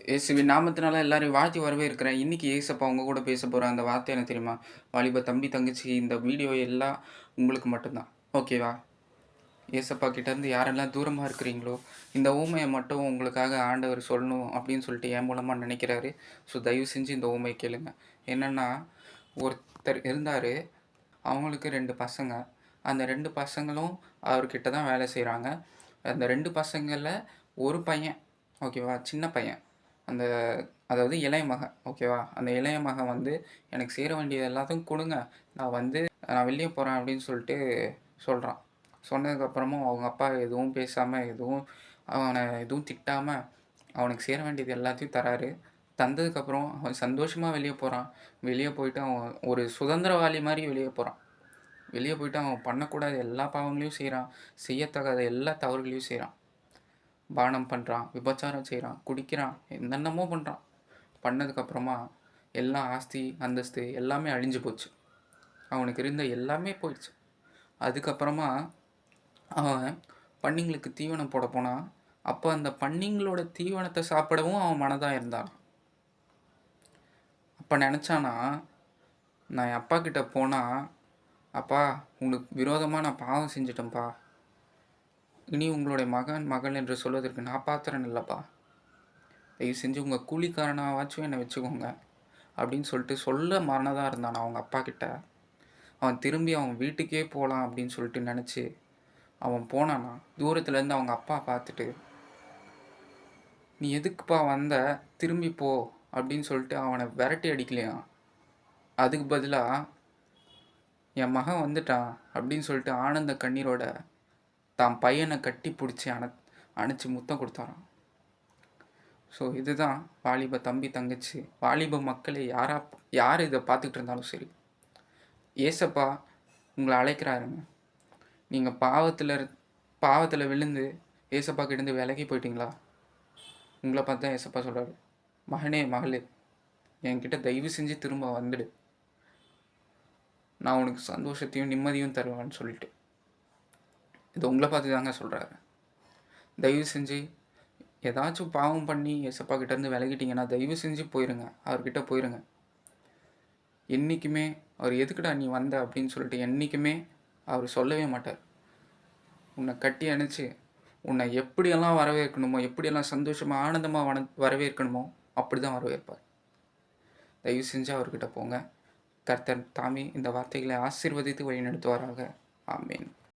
இயேசுவின் நாமத்தினால எல்லாரையும் வாழ்த்தி வரவேற்கிறேன். இன்னைக்கு ஏசப்பா உங்க கூட பேச போற அந்த வார்த்தை என்ன தெரியுமா? வாலிப தம்பி, தங்கச்சி இந்த வீடியோ எல்லாம் உங்களுக்கு மட்டும் தான். ஓகேவா? ஏசப்பா கிட்டேருந்து யாரெல்லாம் தூரமா இருக்கிறீங்களோ, இந்த ஊமைய மட்டும் உங்களுக்காக ஆண்டவர் சொல்லணும் அப்படின்னு சொல்லிட்டு என் மூலமா நினைக்கிறாரு. ஸோ தயவு செஞ்சு இந்த ஊமைய கேளுங்க. என்னன்னா, ஒருத்தர் இருந்தாரு. அவங்களுக்கு 2 பசங்க. அந்த 2 பசங்களும் அவர்கிட்ட தான் வேலை செய்றாங்க. அந்த 2 பசங்கள்ல ஒரு பையன், ஓகேவா? சின்ன பையன். அந்த அதாவது இளைய மகன், ஓகேவா? அந்த இளைய மகன் வந்து, "எனக்கு சேர வேண்டியது எல்லாத்தையும் குடுங்க. நான் வெளிய போறேன்" அப்படின்னு சொல்லிட்டு சொல்றான். சொன்னதுக்கப்புறமும் அவங்க அப்பா எதுவும் பேசாம, அவன எதுவும் திட்டாம, அவனுக்கு சேர வேண்டியது எல்லாத்தையும் தராரு. தந்ததுக்கப்புறம் அவன் சந்தோஷமா வெளிய போறான். வெளிய போயிட்டு அவன் ஒரு சுதந்திரவாளி மாரி வெளிய போறான். வெளிய போயிட்டு அவன் பண்ணக்கூடாத எல்லா பாவங்களையும் செய்றான். செய்யத்தகாத எல்லா தவறுகளையும் செய்றான். பானம் பண்றான், விபச்சாரம் செய்றான், குடிக்கிறான், என்னென்னமோ பண்றான். பண்ணதுக்கப்புறமா எல்லா ஆஸ்தி, அந்தஸ்து எல்லாமே அழிஞ்சு போச்சு. அவனுக்கு இருந்த எல்லாமே போயிடுச்சு. அதுக்கப்புறமா அவன் பன்னிங்களுக்கு தீவனம் போட போனான். அப்ப அந்த பன்னிங்களோட தீவனத்த சாப்பிடவும் அவன் மனதா இருந்தானாம். அப்ப நெனச்சானா, நான் என் அப்பாகிட்ட போனா, "அப்பா, உங்களுக்கு விரோதமா நான் பாவம் செஞ்சுட்டேன்ப்பா. இனி உங்களுடைய மகன், மகள் என்று சொல்வதற்கு நான் பாத்திரன் இல்லப்பா. தயவு செஞ்சு உங்க கூலிக்காரனாவாச்சும் என்ன வச்சுக்கோங்க" அப்படின்னு சொல்லிட்டு சொல்ல மனதா இருந்தானாம் அவங்க அப்பாகிட்ட. அவன் திரும்பி அவன் வீட்டுக்கே போலாம் அப்படின்னு சொல்லிட்டு நெனச்சு, அவன் போனானாம். தூரத்துலேருந்து அவங்க அப்பா பார்த்துட்டு, "நீ எதுக்குப்பா வந்த? திரும்பி போ" அப்படின்னு சொல்லிட்டு அவன விரட்டி அடிக்கலையாம். அதுக்கு பதிலா, "என் மகன் வந்துட்டான்" அப்படின்னு சொல்லிட்டு ஆனந்த கண்ணீரோட தான் பையன கட்டி புடிச்சு அணைச்சு முத்தம் குடுத்தாராம். ஸோ இதுதான் வாலிப தம்பி, தங்கச்சி, வாலிப மக்களே யார் இத பார்த்துக்கிட்டு இருந்தாலும் சரி, ஏசப்பா உங்கள அழைக்கிறாருங்க. நீங்க பாவத்துல விழுந்து ஏசப்பா கிட்டேருந்து விலகி போயிட்டீங்களா? உங்கள பார்த்து தான் ஏசப்பா சொல்றாரு, "மகனே, மகளே, என்கிட்ட தயவு செஞ்சு திரும்ப வந்துடு. நான் உனக்கு சந்தோஷத்தையும், நிம்மதியும் தருவேன்னு" சொல்லிட்டு. இது உங்கள பார்த்து தாங்க சொல்றாரு. தயவு செஞ்சு ஏதாச்சும் பாவம் பண்ணி ஏசப்பா கிட்டேருந்து விலகிட்டீங்கன்னா, தயவு செஞ்சு போயிருங்க. அவர்கிட்ட போயிருங்க. என்னைக்குமே அவர் "எதுக்குடா நீ வந்த?" அப்படின்னு சொல்லிட்டு என்னைக்குமே அவர் சொல்லவே மாட்டார். உன்னை கட்டி அணைச்சு, உன்னை எப்படியெல்லாம் வரவேற்கணுமோ, எப்படியெல்லாம் சந்தோஷமா, ஆனந்தமா வரவேற்கணுமோ, அப்படிதான் வரவேற்பார். தயவு செஞ்சு அவர்கிட்ட போங்க. கர்த்தர் தாமே இந்த வார்த்தைகளை ஆசீர்வதித்து வழிநடத்துவாராக. ஆமென்.